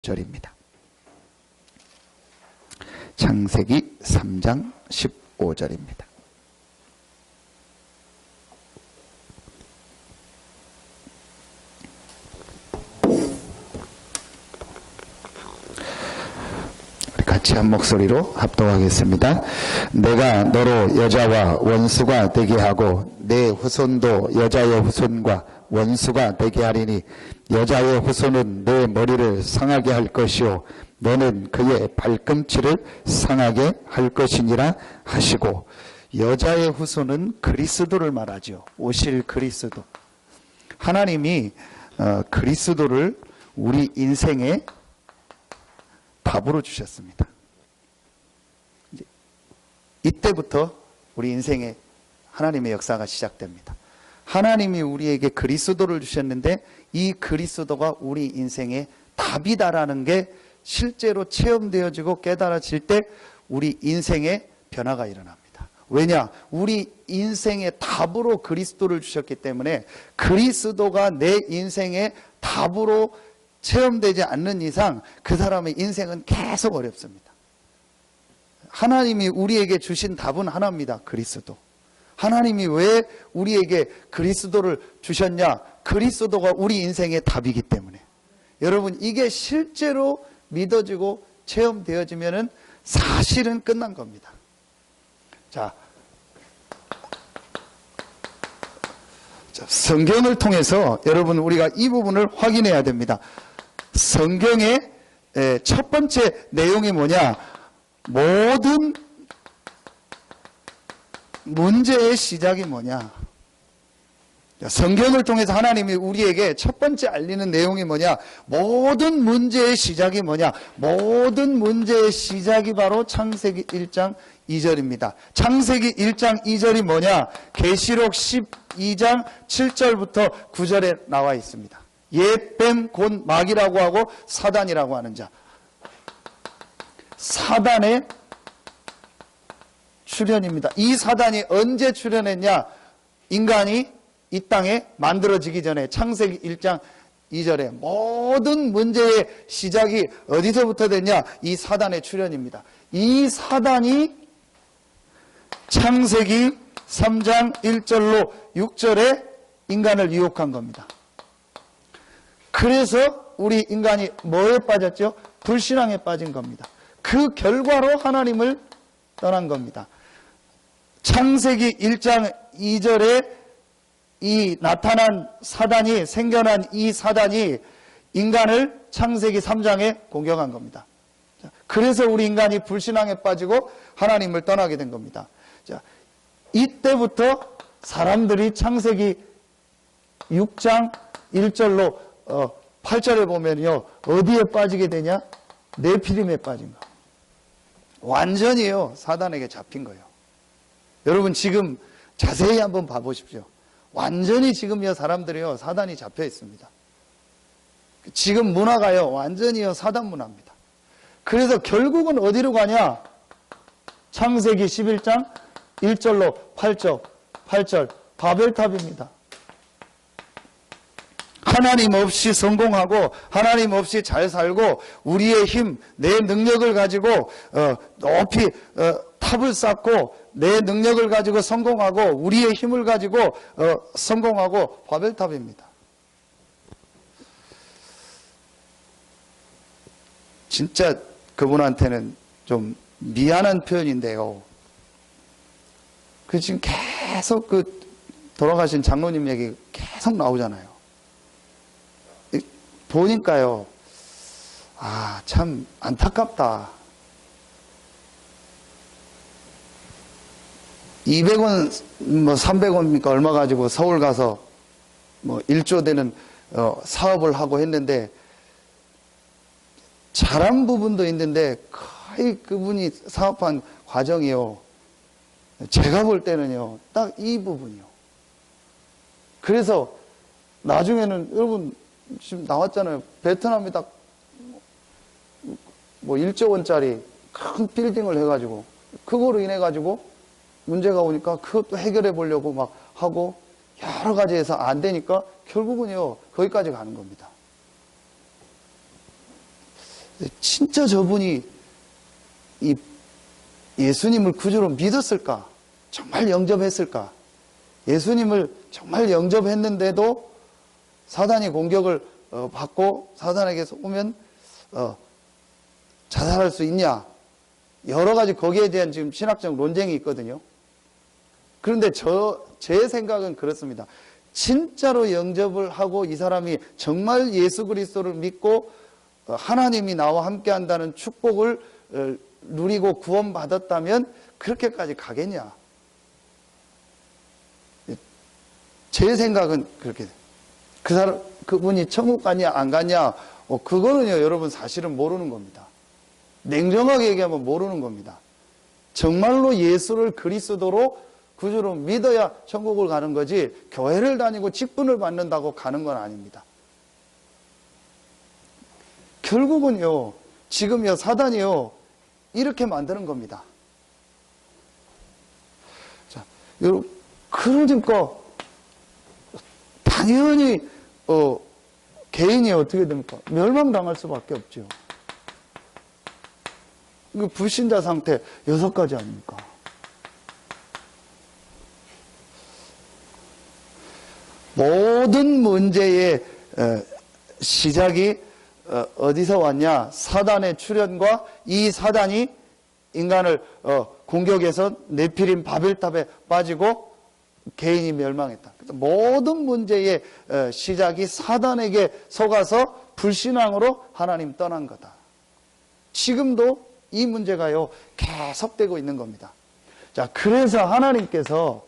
15절입니다. 창세기 3장 15절입니다. 같이 한 목소리로 합독하겠습니다. 내가 너로 여자와 원수가 되게 하고 내 후손도 여자의 후손과 원수가 되게 하리니 여자의 후손은 내 머리를 상하게 할 것이요 너는 그의 발꿈치를 상하게 할 것이니라 하시고, 여자의 후손은 그리스도를 말하죠. 오실 그리스도. 하나님이 그리스도를 우리 인생의 답으로 주셨습니다. 이때부터 우리 인생에 하나님의 역사가 시작됩니다. 하나님이 우리에게 그리스도를 주셨는데 이 그리스도가 우리 인생의 답이다라는 게 실제로 체험되어지고 깨달아질 때 우리 인생에 변화가 일어납니다. 왜냐? 우리 인생의 답으로 그리스도를 주셨기 때문에 그리스도가 내 인생의 답으로 체험되지 않는 이상 그 사람의 인생은 계속 어렵습니다. 하나님이 우리에게 주신 답은 하나입니다. 그리스도. 하나님이 왜 우리에게 그리스도를 주셨냐? 그리스도가 우리 인생의 답이기 때문에. 여러분, 이게 실제로 믿어지고 체험되어지면은 사실은 끝난 겁니다. 자, 성경을 통해서 여러분 우리가 이 부분을 확인해야 됩니다. 성경의 첫 번째 내용이 뭐냐? 모든 문제의 시작이 뭐냐? 성경을 통해서 하나님이 우리에게 첫 번째 알리는 내용이 뭐냐? 모든 문제의 시작이 뭐냐? 모든 문제의 시작이 바로 창세기 1장 2절입니다. 창세기 1장 2절이 뭐냐? 계시록 12장 7절부터 9절에 나와 있습니다. 옛뱀 곧 마귀라고 하고 사단이라고 하는 자. 사단의 출현입니다. 이 사단이 언제 출현했냐? 인간이 이 땅에 만들어지기 전에 창세기 1장 2절에 모든 문제의 시작이 어디서부터 됐냐? 이 사단의 출현입니다. 이 사단이 창세기 3장 1절로 6절에 인간을 유혹한 겁니다. 그래서 우리 인간이 뭐에 빠졌죠? 불신앙에 빠진 겁니다. 그 결과로 하나님을 떠난 겁니다. 창세기 1장 2절에 이 나타난 사단이, 생겨난 이 사단이 인간을 창세기 3장에 공격한 겁니다. 그래서 우리 인간이 불신앙에 빠지고 하나님을 떠나게 된 겁니다. 자, 이때부터 사람들이 창세기 6장 1절로 8절에 보면요, 어디에 빠지게 되냐? 네피림에 빠진 거. 완전히요, 사단에게 잡힌 거예요. 여러분 지금 자세히 한번 봐보십시오. 완전히 지금요, 사람들이요, 사단이 잡혀 있습니다. 지금 문화가요, 완전히요, 사단 문화입니다. 그래서 결국은 어디로 가냐? 창세기 11장 1절로 8절, 바벨탑입니다. 하나님 없이 성공하고 하나님 없이 잘 살고 우리의 힘, 내 능력을 가지고 높이 탑을 쌓고 내 능력을 가지고 성공하고 우리의 힘을 가지고 성공하고 바벨탑입니다. 진짜 그분한테는 좀 미안한 표현인데요. 그 지금 계속 그 돌아가신 장로님 얘기 계속 나오잖아요. 보니까요, 아, 참 안타깝다. 200원, 뭐 300원입니까? 얼마 가지고 서울 가서 뭐 1조 되는 사업을 하고 했는데 잘한 부분도 있는데 거의 그분이 사업한 과정이요. 제가 볼 때는요, 딱 이 부분이요. 그래서 나중에는 여러분 지금 나왔잖아요. 베트남이 딱 뭐 1조 원짜리 큰 빌딩을 해가지고 그거로 인해 가지고 문제가 오니까 그것도 해결해 보려고 막 하고 여러 가지 해서 안 되니까 결국은요 거기까지 가는 겁니다. 진짜 저분이 이 예수님을 구주로 믿었을까? 정말 영접했을까? 예수님을 정말 영접했는데도 사단이 공격을 받고 사단에게서 오면 자살할 수 있냐? 여러 가지 거기에 대한 지금 신학적 논쟁이 있거든요. 그런데 제 생각은 그렇습니다. 진짜로 영접을 하고 이 사람이 정말 예수 그리스도를 믿고 하나님이 나와 함께 한다는 축복을 누리고 구원받았다면 그렇게까지 가겠냐? 제 생각은 그렇게 돼요. 그분이 천국 갔냐 안 갔냐 그거는요 여러분 사실은 모르는 겁니다. 냉정하게 얘기하면 모르는 겁니다. 정말로 예수를 그리스도로 구주로 믿어야 천국을 가는 거지 교회를 다니고 직분을 받는다고 가는 건 아닙니다. 결국은요 지금요 사단이요 이렇게 만드는 겁니다. 자, 여러분 그러니까 당연히 개인이 어떻게 됩니까? 멸망당할 수밖에 없죠. 그 불신자 상태 6가지 아닙니까? 모든 문제의 시작이 어디서 왔냐? 사단의 출현과 이 사단이 인간을 공격해서 네피림 바벨탑에 빠지고 개인이 멸망했다. 모든 문제의 시작이 사단에게 속아서 불신앙으로 하나님 떠난 거다. 지금도 이 문제가요 계속되고 있는 겁니다. 자, 그래서 하나님께서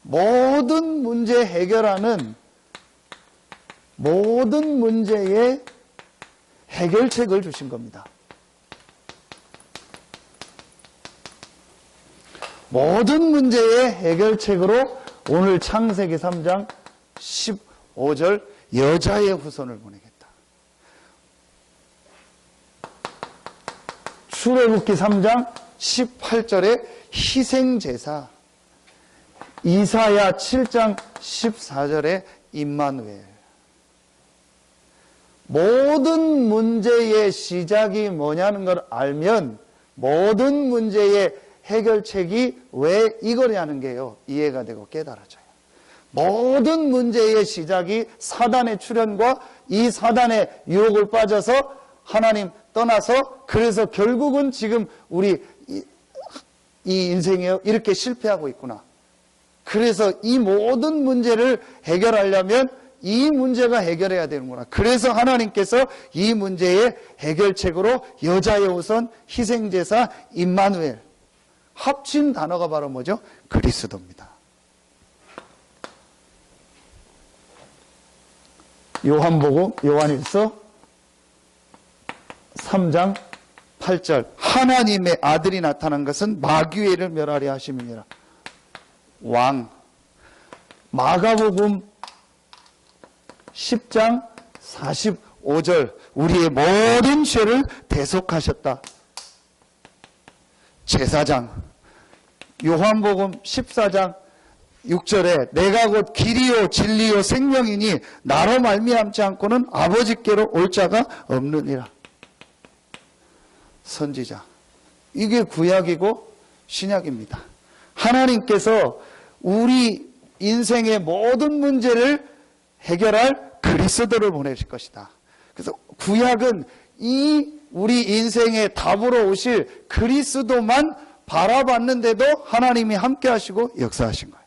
모든 문제 해결하는 모든 문제의 해결책을 주신 겁니다. 모든 문제의 해결책으로 오늘 창세기 3장 15절 여자의 후손을 보내겠다. 출애굽기 3장 18절에 희생제사, 이사야 7장 14절에 임마누엘. 모든 문제의 시작이 뭐냐는 걸 알면 모든 문제의 해결책이 왜 이거냐는 게요 이해가 되고 깨달아져요. 모든 문제의 시작이 사단의 출현과 이 사단의 유혹을 빠져서 하나님 떠나서 그래서 결국은 지금 우리 이 인생이요 이렇게 실패하고 있구나. 그래서 이 모든 문제를 해결하려면 이 문제가 해결해야 되는구나. 그래서 하나님께서 이 문제의 해결책으로 여자의 우선 희생제사 임마누엘 합친 단어가 바로 뭐죠? 그리스도입니다. 요한복음 요한일서 3장 8절 하나님의 아들이 나타난 것은 마귀를 멸하려 하심이니라. 왕. 마가복음 10장 45절 우리의 모든 죄를 대속하셨다. 제사장. 요한복음 14장 6절에 내가 곧 길이요 진리요 생명이니 나로 말미암지 않고는 아버지께로 올 자가 없느니라. 선지자. 이게 구약이고 신약입니다. 하나님께서 우리 인생의 모든 문제를 해결할 그리스도를 보내실 것이다. 그래서 구약은 이 우리 인생의 답으로 오실 그리스도만 바라봤는데도 하나님이 함께 하시고 역사하신 거예요.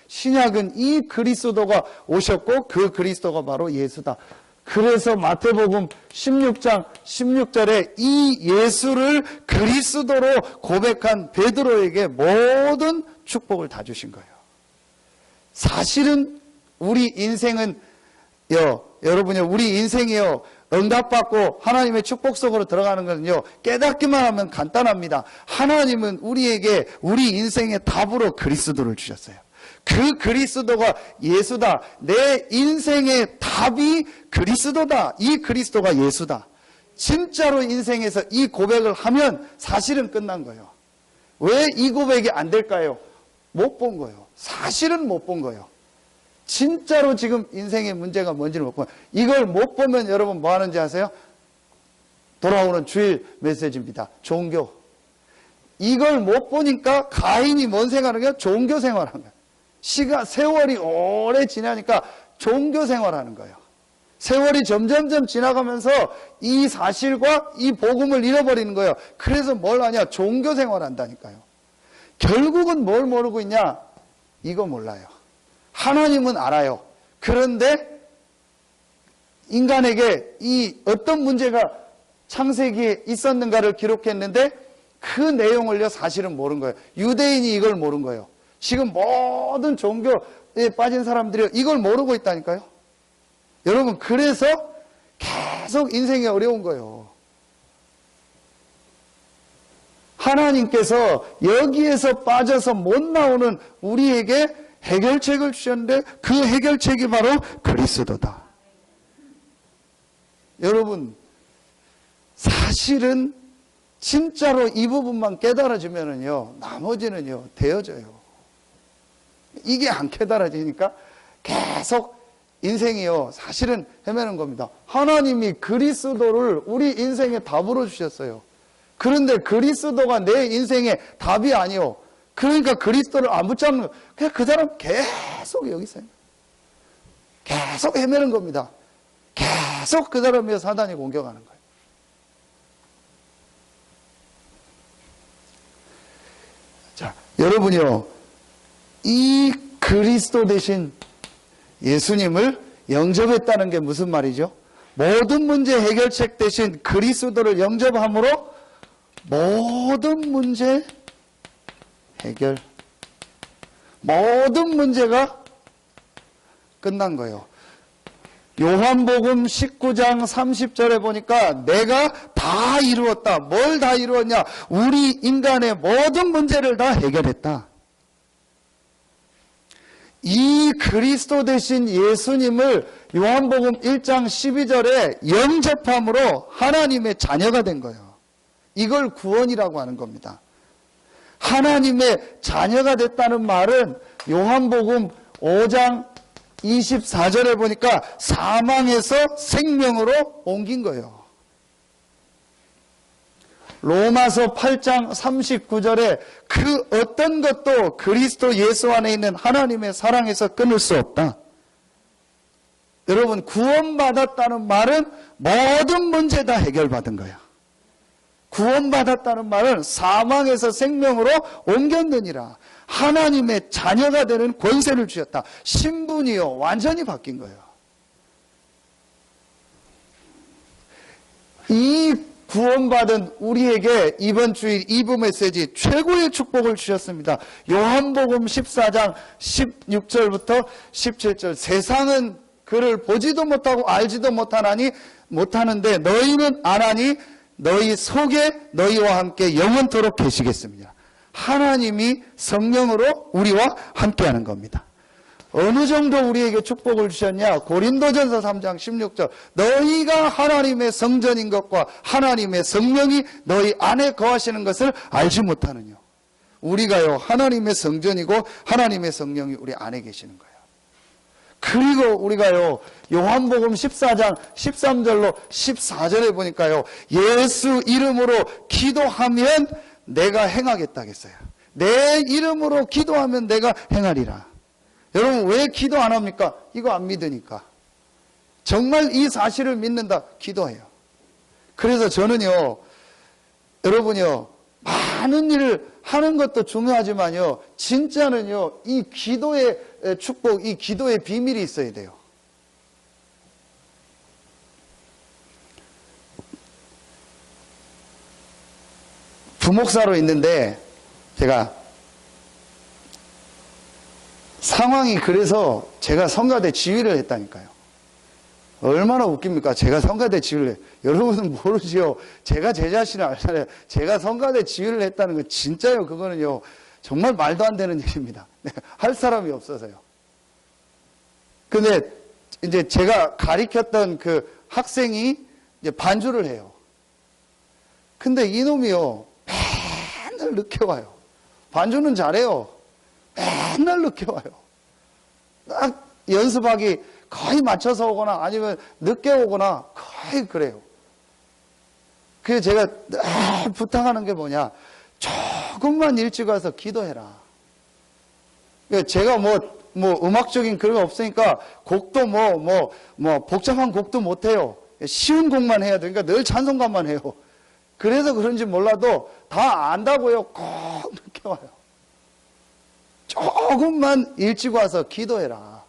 신약은 이 그리스도가 오셨고 그 그리스도가 바로 예수다. 그래서 마태복음 16장 16절에 이 예수를 그리스도로 고백한 베드로에게 모든 축복을 다 주신 거예요. 사실은 우리 인생은 여러분요 우리 인생이요 응답받고 하나님의 축복 속으로 들어가는 것은요 깨닫기만 하면 간단합니다. 하나님은 우리에게 우리 인생의 답으로 그리스도를 주셨어요. 그 그리스도가 예수다. 내 인생의 답이 그리스도다. 이 그리스도가 예수다. 진짜로 인생에서 이 고백을 하면 사실은 끝난 거예요. 왜 이 고백이 안 될까요? 못 본 거예요. 사실은 못 본 거예요. 진짜로 지금 인생의 문제가 뭔지를 못 보면 이걸 못 보면 여러분 뭐 하는지 아세요? 돌아오는 주일 메시지입니다. 종교. 이걸 못 보니까 가인이 뭔 생활하는 거야? 종교 생활하는 거야. 세월이 오래 지나니까 종교 생활하는 거예요. 세월이 점점점 지나가면서 이 사실과 이 복음을 잃어버리는 거예요. 그래서 뭘 하냐? 종교 생활한다니까요. 결국은 뭘 모르고 있냐? 이거 몰라요. 하나님은 알아요. 그런데 인간에게 이 어떤 문제가 창세기에 있었는가를 기록했는데 그 내용을요 사실은 모르는 거예요. 유대인이 이걸 모르는 거예요. 지금 모든 종교에 빠진 사람들이 이걸 모르고 있다니까요. 여러분, 그래서 계속 인생이 어려운 거예요. 하나님께서 여기에서 빠져서 못 나오는 우리에게 해결책을 주셨는데 그 해결책이 바로 그리스도다. 여러분, 사실은 진짜로 이 부분만 깨달아지면은요, 나머지는요, 되어져요. 이게 안 깨달아지니까 계속 인생이요, 사실은 헤매는 겁니다. 하나님이 그리스도를 우리 인생에 답으로 주셨어요. 그런데 그리스도가 내 인생의 답이 아니요. 그러니까 그리스도를 안 붙잡는 거예요. 그냥 그 사람 계속 여기 있어요. 계속 헤매는 겁니다. 계속 그 사람을 사단이 공격하는 거예요. 자, 여러분이요, 이 그리스도 대신 예수님을 영접했다는 게 무슨 말이죠? 모든 문제 해결책 대신 그리스도를 영접함으로 모든 문제 해결, 모든 문제가 끝난 거예요. 요한복음 19장 30절에 보니까 내가 다 이루었다. 뭘 다 이루었냐? 우리 인간의 모든 문제를 다 해결했다. 이 그리스도 대신 예수님을 요한복음 1장 12절에 영접함으로 하나님의 자녀가 된 거예요. 이걸 구원이라고 하는 겁니다. 하나님의 자녀가 됐다는 말은 요한복음 5장 24절에 보니까 사망에서 생명으로 옮긴 거예요. 로마서 8장 39절에 그 어떤 것도 그리스도 예수 안에 있는 하나님의 사랑에서 끊을 수 없다. 여러분, 구원받았다는 말은 모든 문제 다 해결받은 거야. 구원받았다는 말은 사망에서 생명으로 옮겼느니라. 하나님의 자녀가 되는 권세를 주셨다. 신분이요, 완전히 바뀐 거예요. 이 구원받은 우리에게 이번 주일 2부 메시지 최고의 축복을 주셨습니다. 요한복음 14장 16절부터 17절. 세상은 그를 보지도 못하고 알지도 못하는데 너희는 아나니 너희 속에 너희와 함께 영원토록 계시겠습니다. 하나님이 성령으로 우리와 함께하는 겁니다. 어느 정도 우리에게 축복을 주셨냐? 고린도전서 3장 16절. 너희가 하나님의 성전인 것과 하나님의 성령이 너희 안에 거하시는 것을 알지 못하느냐? 우리가요, 하나님의 성전이고 하나님의 성령이 우리 안에 계시는 거예요. 그리고 우리가요, 요한복음 14장 13절로 14절에 보니까요, 예수 이름으로 기도하면 내가 행하겠다 했어요. 내 이름으로 기도하면 내가 행하리라. 여러분, 왜 기도 안 합니까? 이거 안 믿으니까. 정말 이 사실을 믿는다, 기도해요. 그래서 저는요, 여러분요, 많은 일을 하는 것도 중요하지만요, 진짜는요, 이 기도의 축복, 이 기도의 비밀이 있어야 돼요. 부목사로 있는데 제가 상황이 그래서 제가 성가대 지휘를 했다니까요. 얼마나 웃깁니까? 제가 성가대 지휘를 해요. 여러분은 모르지요. 제가 제 자신을 알잖아요. 제가 성가대 지휘를 했다는 건 진짜요. 그거는요, 정말 말도 안 되는 일입니다. 할 사람이 없어서요. 근데 이제 제가 가르쳤던 그 학생이 이제 반주를 해요. 근데 이놈이요, 맨날 늦게 와요. 반주는 잘해요. 맨날 늦게 와요. 딱 연습하기 거의 맞춰서 오거나 아니면 늦게 오거나 거의 그래요. 그래서 제가 부탁하는 게 뭐냐, 조금만 일찍 와서 기도해라. 제가 뭐 음악적인 그런 거 없으니까 곡도 복잡한 곡도 못해요. 쉬운 곡만 해야 되니까 늘 찬송가만 해요. 그래서 그런지 몰라도 다 안다고요. 꼭 늦게 와요. 조금만 일찍 와서 기도해라.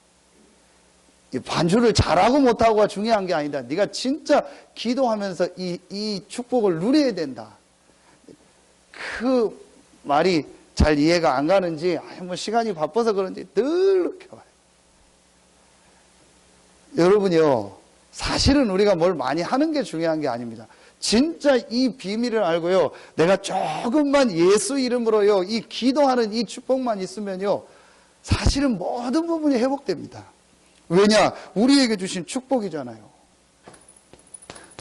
반주를 잘하고 못하고가 중요한 게 아니다. 네가 진짜 기도하면서 이 축복을 누려야 된다. 그 말이 잘 이해가 안 가는지, 뭐 시간이 바빠서 그런지 늘 이렇게 와요. 여러분요, 사실은 우리가 뭘 많이 하는 게 중요한 게 아닙니다. 진짜 이 비밀을 알고요, 내가 조금만 예수 이름으로요, 이 기도하는 이 축복만 있으면요, 사실은 모든 부분이 회복됩니다. 왜냐? 우리에게 주신 축복이잖아요.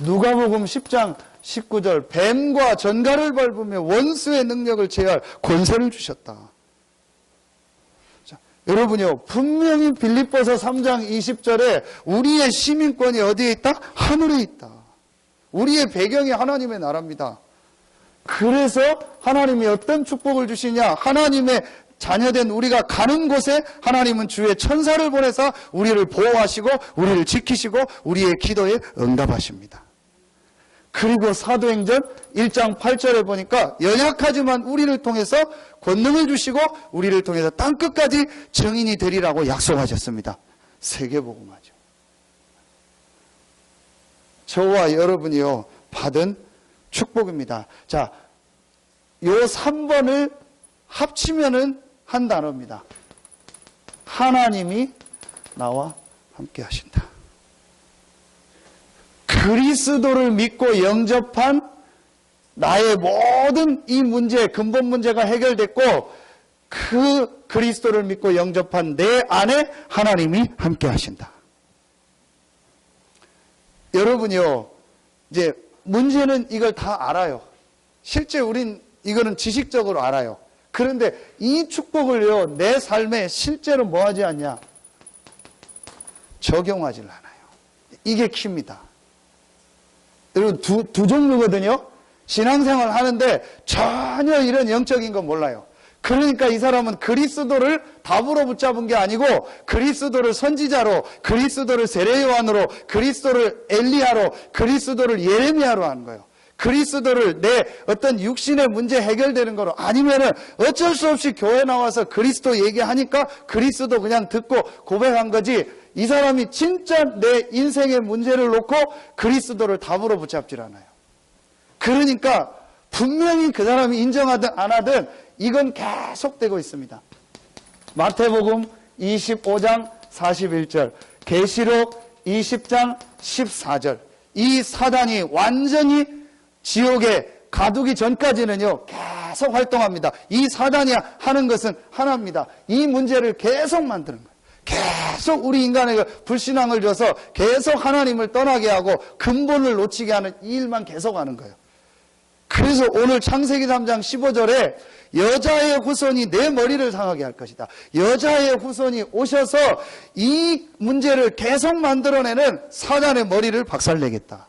누가복음 10장 19절, 뱀과 전갈을 밟으며 원수의 능력을 제할 권세를 주셨다. 자, 여러분요, 분명히 빌립보서 3장 20절에 우리의 시민권이 어디에 있다? 하늘에 있다. 우리의 배경이 하나님의 나라입니다. 그래서 하나님이 어떤 축복을 주시냐? 하나님의 자녀된 우리가 가는 곳에 하나님은 주의 천사를 보내서 우리를 보호하시고 우리를 지키시고 우리의 기도에 응답하십니다. 그리고 사도행전 1장 8절에 보니까 연약하지만 우리를 통해서 권능을 주시고 우리를 통해서 땅끝까지 증인이 되리라고 약속하셨습니다. 세계복음화죠. 저와 여러분이요, 받은 축복입니다. 자, 요 3번을 합치면은 한 단어입니다. 하나님이 나와 함께 하신다. 그리스도를 믿고 영접한 나의 모든 이 문제, 근본 문제가 해결됐고, 그 그리스도를 믿고 영접한 내 안에 하나님이 함께 하신다. 여러분이요, 이제 문제는 이걸 다 알아요. 실제 우린 이거는 지식적으로 알아요. 그런데 이 축복을요, 내 삶에 실제로 뭐 하지 않냐? 적용하지 않아요. 이게 키입니다. 여러분, 두 종류거든요. 신앙생활 하는데 전혀 이런 영적인 거 몰라요. 그러니까 이 사람은 그리스도를 답으로 붙잡은 게 아니고 그리스도를 선지자로, 그리스도를 세례요한으로, 그리스도를 엘리야로, 그리스도를 예레미야로 하는 거예요. 그리스도를 내 어떤 육신의 문제 해결되는 거로, 아니면은 어쩔 수 없이 교회 나와서 그리스도 얘기하니까 그리스도 그냥 듣고 고백한 거지, 이 사람이 진짜 내 인생의 문제를 놓고 그리스도를 답으로 붙잡질 않아요. 그러니까 분명히 그 사람이 인정하든 안 하든 이건 계속되고 있습니다. 마태복음 25장 41절, 계시록 20장 14절, 이 사단이 완전히 지옥에 가두기 전까지는요, 계속 활동합니다. 이 사단이 하는 것은 하나입니다. 이 문제를 계속 만드는 거예요. 계속 우리 인간에게 불신앙을 줘서 계속 하나님을 떠나게 하고 근본을 놓치게 하는 이 일만 계속 하는 거예요. 그래서 오늘 창세기 3장 15절에 여자의 후손이 내 머리를 상하게 할 것이다. 여자의 후손이 오셔서 이 문제를 계속 만들어내는 사단의 머리를 박살내겠다.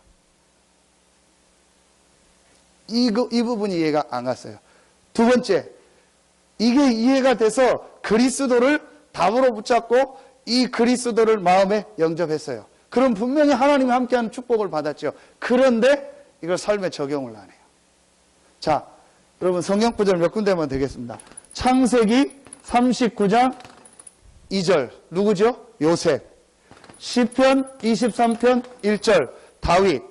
이 부분이 이해가 안 갔어요. 두 번째, 이게 이해가 돼서 그리스도를 답으로 붙잡고 이 그리스도를 마음에 영접했어요. 그럼 분명히 하나님이 함께하는 축복을 받았죠. 그런데 이걸 삶에 적용을 안 해요. 자, 여러분 성경 구절 몇 군데만 되겠습니다. 창세기 39장 2절 누구죠? 요셉. 시편 23편 1절 다윗.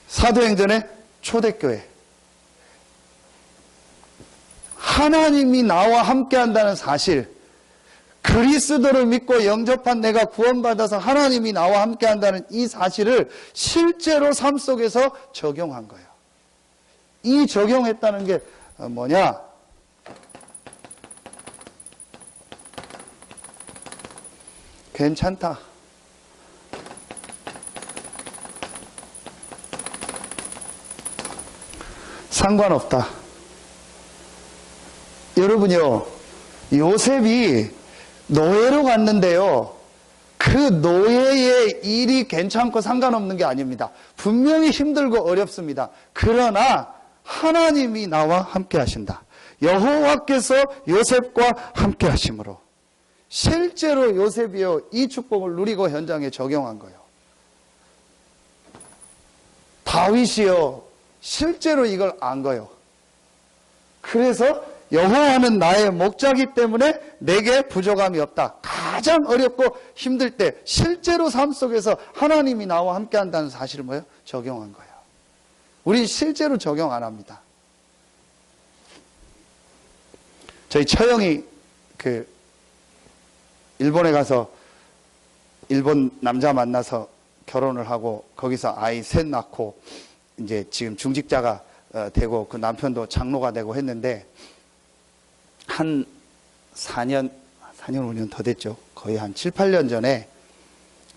사도행전의 초대교회. 하나님이 나와 함께한다는 사실, 그리스도를 믿고 영접한 내가 구원받아서 하나님이 나와 함께한다는 이 사실을 실제로 삶 속에서 적용한 거예요. 이 적용했다는 게 뭐냐? 괜찮다. 상관없다. 여러분요, 요셉이 노예로 갔는데요, 그 노예의 일이 괜찮고 상관없는 게 아닙니다. 분명히 힘들고 어렵습니다. 그러나 하나님이 나와 함께 하신다. 여호와께서 요셉과 함께 하심으로 실제로 요셉이요 이 축복을 누리고 현장에 적용한 거예요. 다윗이요 실제로 이걸 안 거예요. 그래서 여호와는 나의 목자이기 때문에 내게 부족함이 없다. 가장 어렵고 힘들 때 실제로 삶 속에서 하나님이 나와 함께 한다는 사실을 뭐예요? 적용한 거예요. 우린 실제로 적용 안 합니다. 저희 처형이 일본에 가서 일본 남자 만나서 결혼을 하고 거기서 아이 셋 낳고 이제 지금 중직자가 되고 그 남편도 장로가 되고 했는데 한 4년 5년 더 됐죠. 거의 한 7, 8년 전에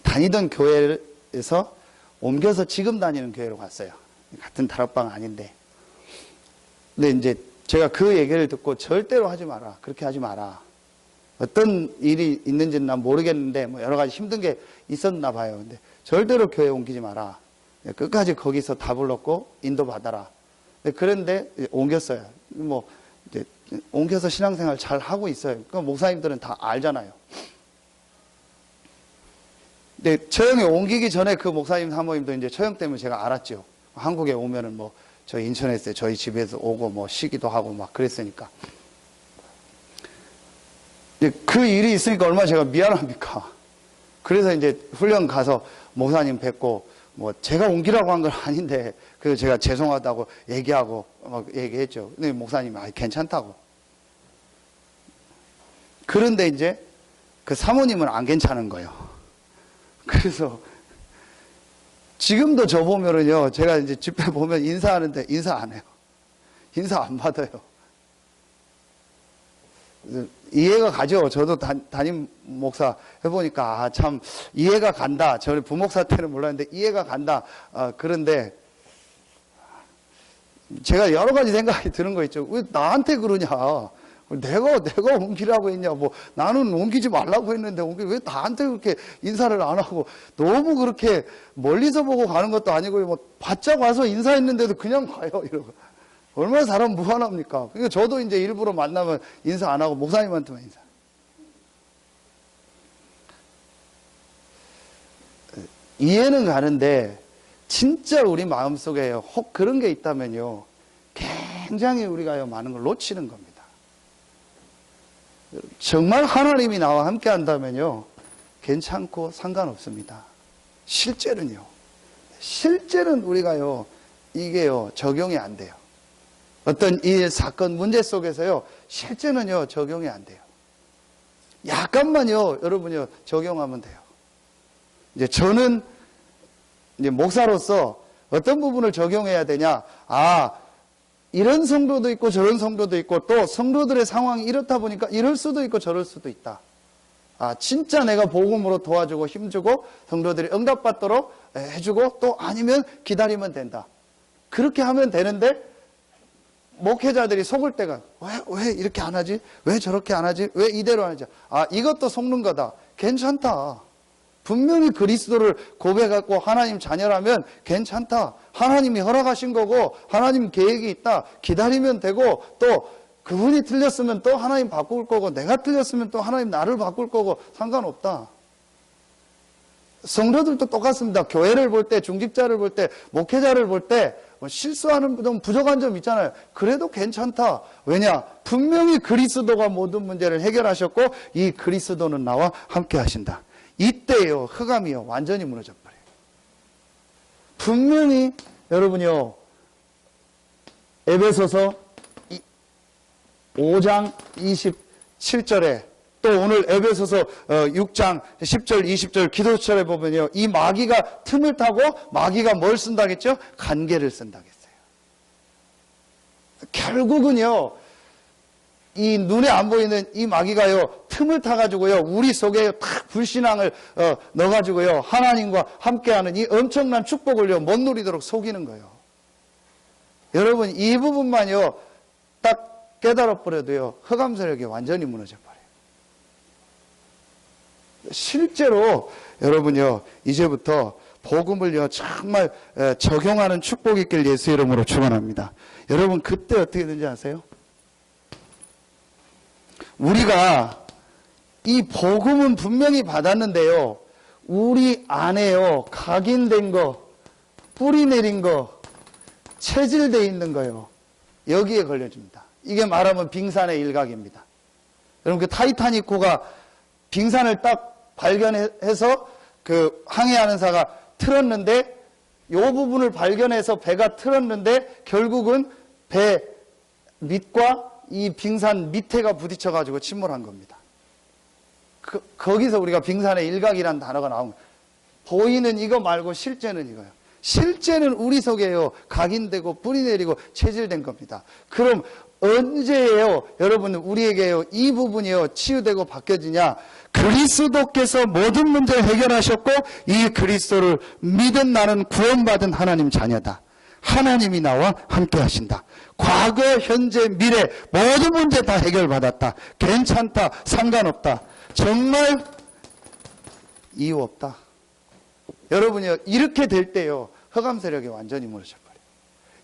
다니던 교회에서 옮겨서 지금 다니는 교회로 갔어요. 같은 다락방 아닌데. 근데 이제 제가 그 얘기를 듣고 절대로 하지 마라. 그렇게 하지 마라. 어떤 일이 있는지는 난 모르겠는데 뭐 여러 가지 힘든 게 있었나 봐요. 근데 절대로 교회 옮기지 마라. 끝까지 거기서 다 불렀고 인도받아라. 그런데 옮겼어요. 뭐 이제 옮겨서 신앙생활 잘 하고 있어요. 그 목사님들은 다 알잖아요. 근데 처형에 옮기기 전에 그 목사님 사모님도 이제 처형 때문에 제가 알았죠. 한국에 오면은 뭐 저희 인천에서 저희 집에서 오고 뭐 쉬기도 하고 막 그랬으니까. 그 일이 있으니까 얼마나 제가 미안합니까? 그래서 이제 훈련 가서 목사님 뵙고 뭐 제가 옮기라고 한 건 아닌데 그래서 제가 죄송하다고 얘기하고 막 얘기했죠. 근데 목사님이 괜찮다고. 그런데 이제 그 사모님은 안 괜찮은 거예요. 그래서 지금도 저 보면은요, 제가 이제 집회 보면 인사하는데 인사 안 해요. 인사 안 받아요. 이해가 가죠. 저도 담임 목사 해보니까 참 이해가 간다. 저는 부목사 때는 몰랐는데 이해가 간다. 그런데 제가 여러 가지 생각이 드는 거 있죠. 왜 나한테 그러냐? 내가 옮기라고 했냐? 뭐 나는 옮기지 말라고 했는데 왜 나한테 그렇게 인사를 안 하고 너무 그렇게 멀리서 보고 가는 것도 아니고 뭐 바짝 와서 인사했는데도 그냥 가요 이러고 얼마나 사람 무한합니까? 그러니까 저도 이제 일부러 만나면 인사 안 하고 목사님한테만 인사. 이해는 가는데 진짜 우리 마음속에 혹 그런 게 있다면요 굉장히 우리가 많은 걸 놓치는 겁니다. 정말 하나님이 나와 함께 한다면요 괜찮고 상관없습니다. 실제는요 실제는 우리가요 이게요 적용이 안 돼요. 어떤 일, 사건, 문제 속에서요 실제는요 적용이 안 돼요. 약간만요 여러분요 적용하면 돼요. 이제 저는 이제 목사로서 어떤 부분을 적용해야 되냐? 이런 성도도 있고 저런 성도도 있고 또 성도들의 상황이 이렇다 보니까 이럴 수도 있고 저럴 수도 있다. 진짜 내가 복음으로 도와주고 힘주고 성도들이 응답받도록 해주고 또 아니면 기다리면 된다. 그렇게 하면 되는데 목회자들이 속을 때가 왜 이렇게 안 하지? 왜 저렇게 안 하지? 왜 이대로 안 하지? 이것도 속는 거다. 괜찮다. 분명히 그리스도를 고백하고 하나님 자녀라면 괜찮다. 하나님이 허락하신 거고 하나님 계획이 있다. 기다리면 되고 또 그분이 틀렸으면 또 하나님 바꿀 거고 내가 틀렸으면 또 하나님 나를 바꿀 거고 상관없다. 성도들도 똑같습니다. 교회를 볼 때, 중직자를 볼 때, 목회자를 볼 때 실수하는 좀 부족한 점 있잖아요. 그래도 괜찮다. 왜냐? 분명히 그리스도가 모든 문제를 해결하셨고 이 그리스도는 나와 함께 하신다. 이때요 흑암이요 완전히 무너져 버려요. 분명히 여러분요 에베소서 5장 27절에 또 오늘 에베소서 6장 10절 20절 기도처에 보면요 이 마귀가 틈을 타고 마귀가 뭘 쓴다겠죠? 간계를 쓴다겠어요. 결국은요 이 눈에 안 보이는 이 마귀가요 틈을 타가지고요 우리 속에 탁 불신앙을 넣어가지고요 하나님과 함께하는 이 엄청난 축복을요 못 누리도록 속이는 거예요. 여러분 이 부분만요 딱 깨달아 버려도요 흑암 세력이 완전히 무너져 버려요. 실제로 여러분요, 이제부터 복음을요, 정말 적용하는 축복이 있길 예수 이름으로 축원합니다. 여러분, 그때 어떻게 되는지 아세요? 우리가 이 복음은 분명히 받았는데요, 우리 안에요, 각인된 거, 뿌리 내린 거, 체질되어 있는 거요, 여기에 걸려집니다. 이게 말하면 빙산의 일각입니다. 여러분, 그 타이타닉호가 빙산을 딱 발견해서 그 항해하는 사가 틀었는데, 이 부분을 발견해서 배가 틀었는데 결국은 배 밑과 이 빙산 밑에가 부딪혀가지고 침몰한 겁니다. 거기서 우리가 빙산의 일각이라는 단어가 나온 거예요. 보이는 이거 말고 실제는 이거예요. 실제는 우리 속에요, 각인되고 뿌리 내리고 체질된 겁니다. 그럼 언제예요, 여러분, 우리에게요, 이 부분이요, 치유되고 바뀌어지냐? 그리스도께서 모든 문제를 해결하셨고, 이 그리스도를 믿은 나는 구원받은 하나님 자녀다. 하나님이 나와 함께 하신다. 과거, 현재, 미래 모든 문제 다 해결받았다. 괜찮다. 상관없다. 정말 이유 없다. 여러분이요, 이렇게 될 때요, 흑암 세력이 완전히 무너져버려요.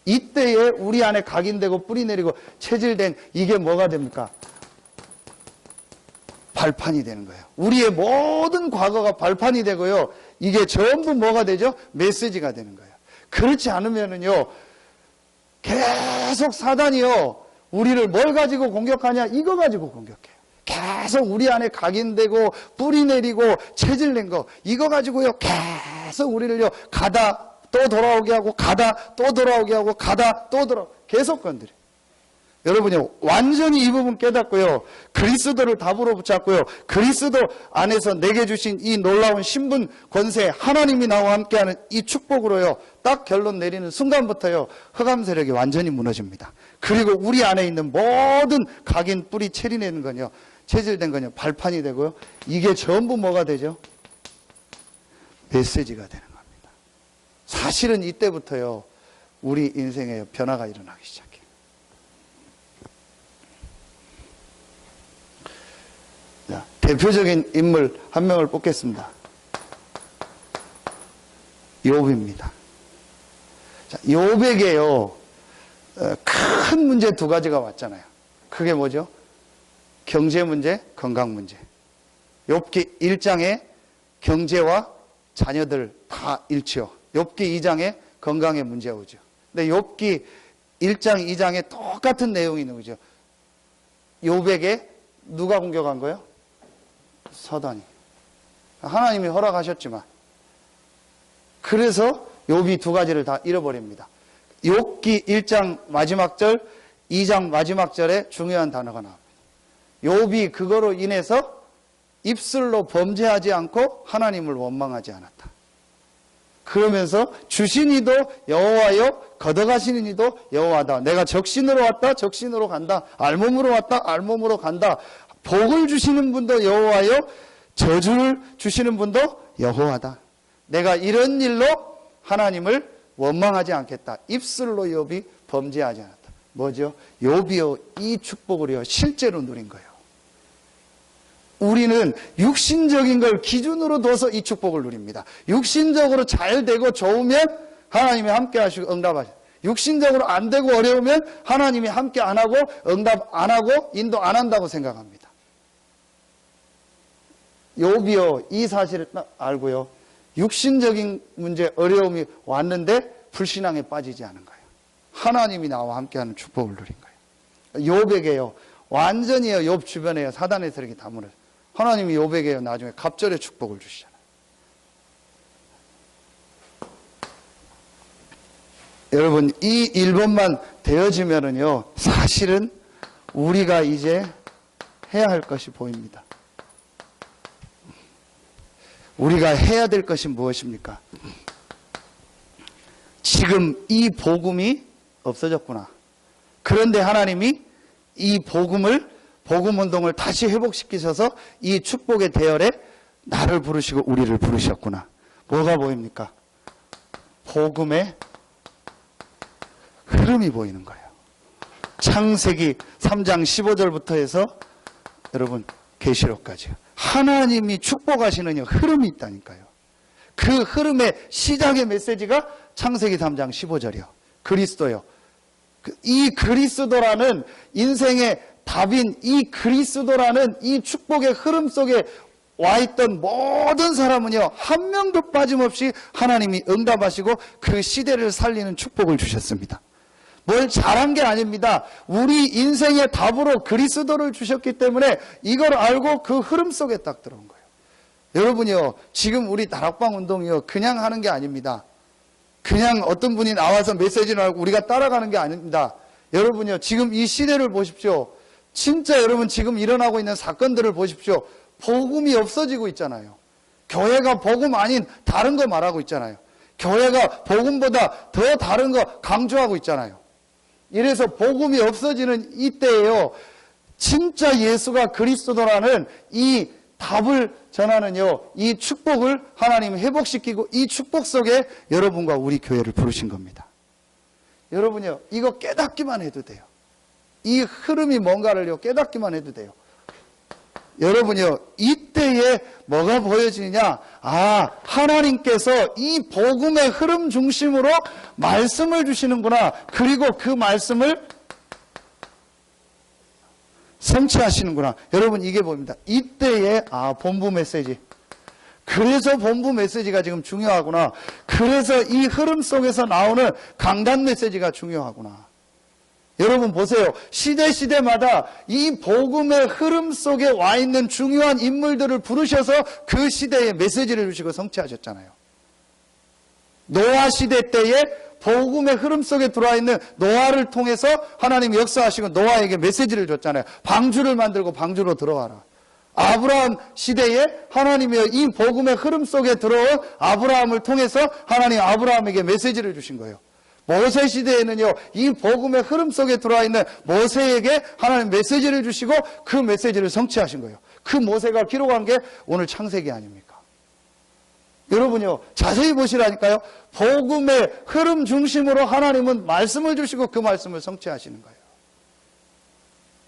이때에 우리 안에 각인되고 뿌리 내리고 체질된 이게 뭐가 됩니까? 발판이 되는 거예요. 우리의 모든 과거가 발판이 되고요, 이게 전부 뭐가 되죠? 메시지가 되는 거예요. 그렇지 않으면은요, 계속 사단이요, 우리를 뭘 가지고 공격하냐? 이거 가지고 공격해요. 계속 우리 안에 각인되고 뿌리 내리고 체질낸 거, 이거 가지고요, 계속 우리를요, 가다 또 돌아오게 하고, 가다 또 돌아오게 하고, 가다 또 계속 건드려요. 여러분이 완전히 이 부분 깨닫고요, 그리스도를 답으로 붙잡고요, 그리스도 안에서 내게 주신 이 놀라운 신분 권세, 하나님이 나와 함께하는 이 축복으로요, 딱 결론 내리는 순간부터요, 흑암 세력이 완전히 무너집니다. 그리고 우리 안에 있는 모든 각인 뿌리 체리내는 건요, 체질된 건요, 발판이 되고요, 이게 전부 뭐가 되죠? 메시지가 되는 겁니다. 사실은 이때부터요, 우리 인생에 변화가 일어나기 시작해요. 자, 대표적인 인물 한 명을 뽑겠습니다. 욥입니다. 자, 욥에게요, 큰 문제 두 가지가 왔잖아요. 그게 뭐죠? 경제 문제, 건강 문제. 욥기 1장에 경제와 자녀들 다 일치요. 욥기 2장에 건강의 문제가 오죠. 근데 욥기 1장, 2장에 똑같은 내용이 있는 거죠. 욥에게 누가 공격한 거예요? 사단이. 하나님이 허락하셨지만. 그래서 욥이 두 가지를 다 잃어버립니다. 욥기 1장 마지막 절, 2장 마지막 절에 중요한 단어가 나옵니다. 욥이 그거로 인해서 입술로 범죄하지 않고 하나님을 원망하지 않았다. 그러면서 주신 이도 여호와요, 걷어가시는 이도 여호와다. 내가 적신으로 왔다, 적신으로 간다. 알몸으로 왔다, 알몸으로 간다. 복을 주시는 분도 여호와요, 저주를 주시는 분도 여호와다. 내가 이런 일로 하나님을 원망하지 않겠다. 입술로 욥이 범죄하지 않았다. 뭐죠? 욥이요, 이 축복을요, 실제로 누린 거예요. 우리는 육신적인 걸 기준으로 둬서 이 축복을 누립니다. 육신적으로 잘 되고 좋으면 하나님이 함께 하시고 응답하시고, 육신적으로 안 되고 어려우면 하나님이 함께 안 하고 응답 안 하고 인도 안 한다고 생각합니다. 욥이요, 이 사실을 알고요, 육신적인 문제, 어려움이 왔는데 불신앙에 빠지지 않은 거예요. 하나님이 나와 함께하는 축복을 누린 거예요. 욥에게요, 완전히요, 욥 주변에요, 사단의 세력이 다 무너져요. 하나님이 욥에게요, 나중에 갑절의 축복을 주시잖아요. 여러분, 이 1번만 되어지면은요, 사실은 우리가 이제 해야 할 것이 보입니다. 우리가 해야 될 것이 무엇입니까? 지금 이 복음이 없어졌구나. 그런데 하나님이 이 복음 운동을 다시 회복시키셔서 이 축복의 대열에 나를 부르시고 우리를 부르셨구나. 뭐가 보입니까? 복음의 흐름이 보이는 거예요. 창세기 3장 15절부터 해서 여러분 계시록까지요. 하나님이 축복하시는 흐름이 있다니까요. 그 흐름의 시작의 메시지가 창세기 3장 15절이요. 그리스도요. 이 그리스도라는 인생의 답인 이 그리스도라는 이 축복의 흐름 속에 와 있던 모든 사람은요, 한 명도 빠짐없이 하나님이 응답하시고 그 시대를 살리는 축복을 주셨습니다. 뭘 잘한 게 아닙니다. 우리 인생의 답으로 그리스도를 주셨기 때문에 이걸 알고 그 흐름 속에 딱 들어온 거예요. 여러분이요, 지금 우리 다락방 운동이요, 그냥 하는 게 아닙니다. 그냥 어떤 분이 나와서 메시지를 하고 우리가 따라가는 게 아닙니다. 여러분이요, 지금 이 시대를 보십시오. 진짜 여러분 지금 일어나고 있는 사건들을 보십시오. 복음이 없어지고 있잖아요. 교회가 복음 아닌 다른 거 말하고 있잖아요. 교회가 복음보다 더 다른 거 강조하고 있잖아요. 이래서 복음이 없어지는 이때에요, 진짜 예수가 그리스도라는 이 답을 전하는요, 이 축복을 하나님이 회복시키고 이 축복 속에 여러분과 우리 교회를 부르신 겁니다. 여러분요, 이거 깨닫기만 해도 돼요. 이 흐름이 뭔가를요, 깨닫기만 해도 돼요. 여러분요, 이때에 뭐가 보여지느냐? 아, 하나님께서 이 복음의 흐름 중심으로 말씀을 주시는구나. 그리고 그 말씀을 성취하시는구나. 여러분, 이게 뭡니다. 이때에 본부 메시지. 그래서 본부 메시지가 지금 중요하구나. 그래서 이 흐름 속에서 나오는 강단 메시지가 중요하구나. 여러분 보세요. 시대마다 이 복음의 흐름 속에 와 있는 중요한 인물들을 부르셔서 그 시대에 메시지를 주시고 성취하셨잖아요. 노아 시대 때에 복음의 흐름 속에 들어와 있는 노아를 통해서 하나님이 역사하시고 노아에게 메시지를 줬잖아요. 방주를 만들고 방주로 들어와라. 아브라함 시대에 하나님이 이 복음의 흐름 속에 들어온 아브라함을 통해서 하나님이 아브라함에게 메시지를 주신 거예요. 모세 시대에는요, 이 복음의 흐름 속에 들어와 있는 모세에게 하나님 메시지를 주시고 그 메시지를 성취하신 거예요. 그 모세가 기록한 게 오늘 창세기 아닙니까? 여러분요, 자세히 보시라니까요. 복음의 흐름 중심으로 하나님은 말씀을 주시고 그 말씀을 성취하시는 거예요.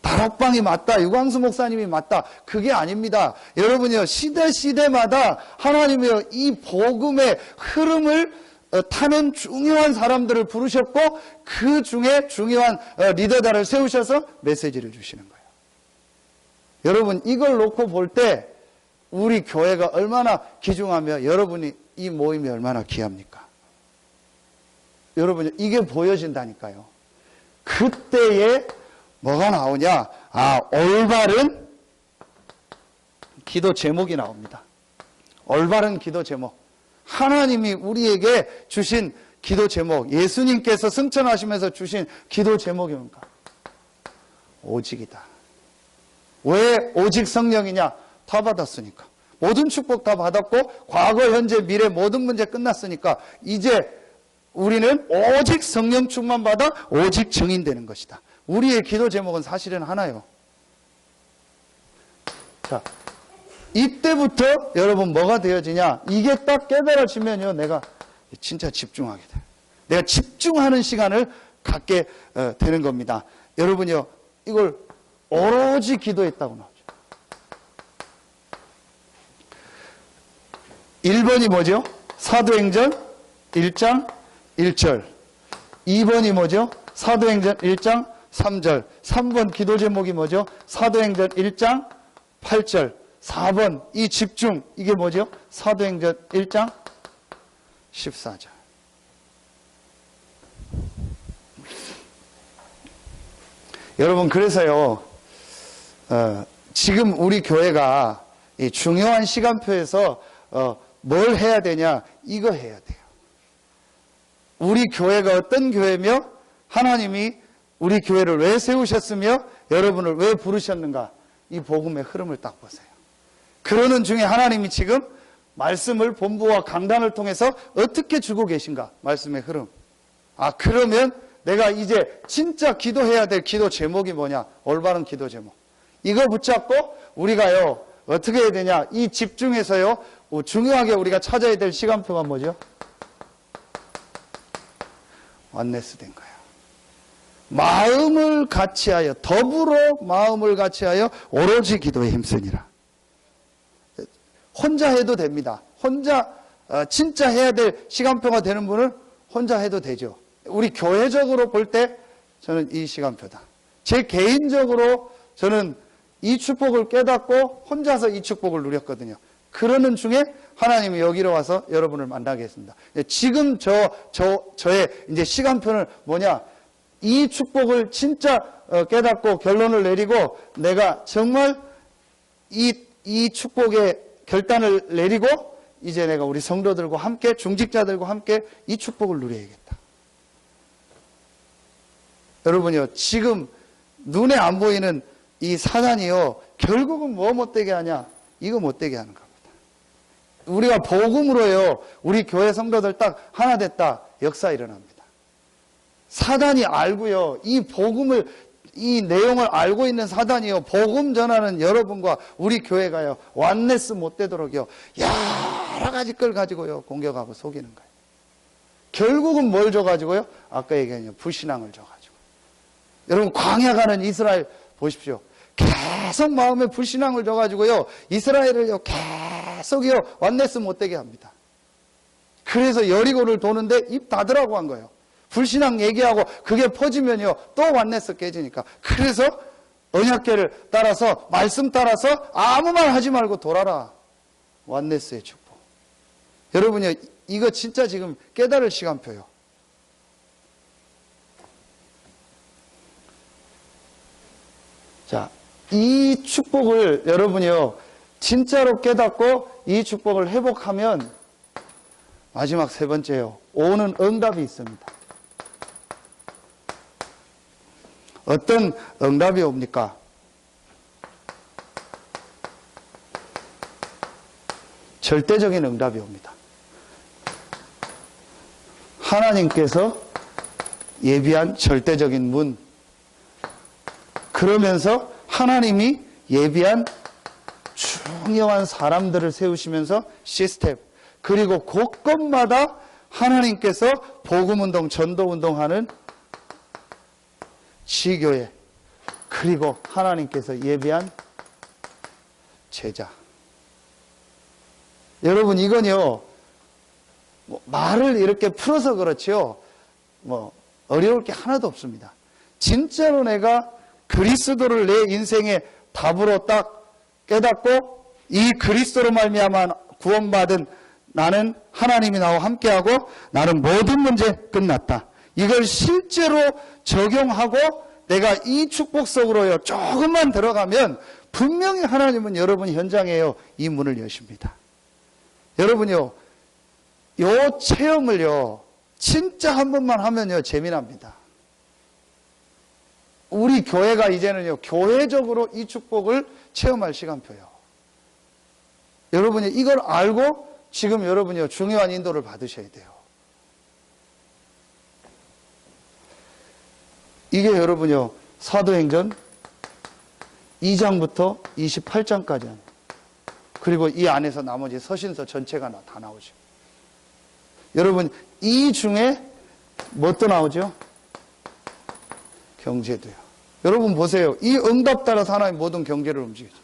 다락방이 맞다, 유광수 목사님이 맞다, 그게 아닙니다. 여러분요, 시대마다 하나님이요, 이 복음의 흐름을 타는 중요한 사람들을 부르셨고 그 중에 중요한 리더들을 세우셔서 메시지를 주시는 거예요. 여러분, 이걸 놓고 볼 때 우리 교회가 얼마나 귀중하며 여러분이 이 모임이 얼마나 귀합니까? 여러분, 이게 보여진다니까요. 그때에 뭐가 나오냐? 올바른 기도 제목이 나옵니다. 올바른 기도 제목. 하나님이 우리에게 주신 기도 제목, 예수님께서 승천하시면서 주신 기도 제목이 뭔가? 오직이다. 왜 오직 성령이냐? 다 받았으니까. 모든 축복 다 받았고 과거, 현재, 미래 모든 문제 끝났으니까 이제 우리는 오직 성령 충만 받아 오직 증인되는 것이다. 우리의 기도 제목은 사실은 하나요. 자, 이때부터 여러분 뭐가 되어지냐? 이게 딱 깨달아지면요, 내가 진짜 집중하게 돼요. 내가 집중하는 시간을 갖게 되는 겁니다. 여러분요, 이걸 오로지 기도했다고 나오죠. 1번이 뭐죠? 사도행전 1장 1절. 2번이 뭐죠? 사도행전 1장 3절. 3번 기도 제목이 뭐죠? 사도행전 1장 8절. 4번 이 집중, 이게 뭐죠? 사도행전 1장 14절. 여러분, 그래서요, 지금 우리 교회가 이 중요한 시간표에서 뭘 해야 되냐? 이거 해야 돼요. 우리 교회가 어떤 교회며 하나님이 우리 교회를 왜 세우셨으며 여러분을 왜 부르셨는가? 이 복음의 흐름을 딱 보세요. 그러는 중에 하나님이 지금 말씀을 본부와 강단을 통해서 어떻게 주고 계신가? 말씀의 흐름. 그러면 내가 이제 진짜 기도해야 될 기도 제목이 뭐냐? 올바른 기도 제목. 이거 붙잡고 우리가요, 어떻게 해야 되냐? 이 집중해서요, 중요하게 우리가 찾아야 될 시간표가 뭐죠? 원네스 된 거야. 마음을 같이하여, 더불어 마음을 같이하여 오로지 기도에 힘쓰니라. 혼자 해도 됩니다. 혼자 진짜 해야 될 시간표가 되는 분은 혼자 해도 되죠. 우리 교회적으로 볼 때 저는 이 시간표다. 제 개인적으로 저는 이 축복을 깨닫고 혼자서 이 축복을 누렸거든요. 그러는 중에 하나님이 여기로 와서 여러분을 만나게 했습니다. 지금 저의 이제 시간표는 뭐냐? 이 축복을 진짜 깨닫고 결론을 내리고 내가 정말 이 축복의 결단을 내리고 이제 내가 우리 성도들과 함께 중직자들과 함께 이 축복을 누려야겠다. 여러분요, 지금 눈에 안 보이는 이 사단이요, 결국은 뭐 못되게 하냐? 이거 못되게 하는 겁니다. 우리가 복음으로요, 우리 교회 성도들 딱 하나 됐다, 역사 일어납니다. 사단이 알고요, 이 복음을, 이 내용을 알고 있는 사단이요, 복음 전하는 여러분과 우리 교회가요, 완네스 못 되도록요, 여러 가지 걸 가지고요, 공격하고 속이는 거예요. 결국은 뭘 줘가지고요? 아까 얘기한 불신앙을 줘가지고. 여러분, 광야 가는 이스라엘 보십시오. 계속 마음에 불신앙을 줘가지고요, 이스라엘을요, 계속요, 완네스 못 되게 합니다. 그래서 여리고를 도는데 입 닫으라고 한 거예요. 불신앙 얘기하고 그게 퍼지면요, 또 완네스 깨지니까. 그래서 언약궤를 따라서, 말씀 따라서 아무 말 하지 말고 돌아라. 완네스의 축복. 여러분요, 이거 진짜 지금 깨달을 시간표요. 자, 이 축복을 여러분이요, 진짜로 깨닫고 이 축복을 회복하면 마지막 세 번째요, 오는 응답이 있습니다. 어떤 응답이 옵니까? 절대적인 응답이 옵니다. 하나님께서 예비한 절대적인 문, 그러면서 하나님이 예비한 중요한 사람들을 세우시면서 시스템, 그리고 곳곳마다 하나님께서 복음운동, 전도운동하는 지교회, 그리고 하나님께서 예비한 제자. 여러분, 이건요, 말을 이렇게 풀어서 그렇지요, 어려울 게 하나도 없습니다. 진짜로 내가 그리스도를 내 인생의 답으로 딱 깨닫고 이 그리스도로 말미암아 구원받은 나는 하나님이 나와 함께하고 나는 모든 문제 끝났다. 이걸 실제로 적용하고 내가 이 축복 속으로요, 조금만 들어가면 분명히 하나님은 여러분 현장에요, 이 문을 여십니다. 여러분요, 요 체험을요, 진짜 한 번만 하면요, 재미납니다. 우리 교회가 이제는요, 교회적으로 이 축복을 체험할 시간표요. 여러분이 이걸 알고 지금 여러분이요, 중요한 인도를 받으셔야 돼요. 이게 여러분요, 사도행전 2장부터 28장까지 그리고 이 안에서 나머지 서신서 전체가 다 나오죠. 여러분, 이 중에 뭣도 나오죠? 경제도요. 여러분 보세요. 이 응답 따라서 하나님 모든 경제를 움직이죠.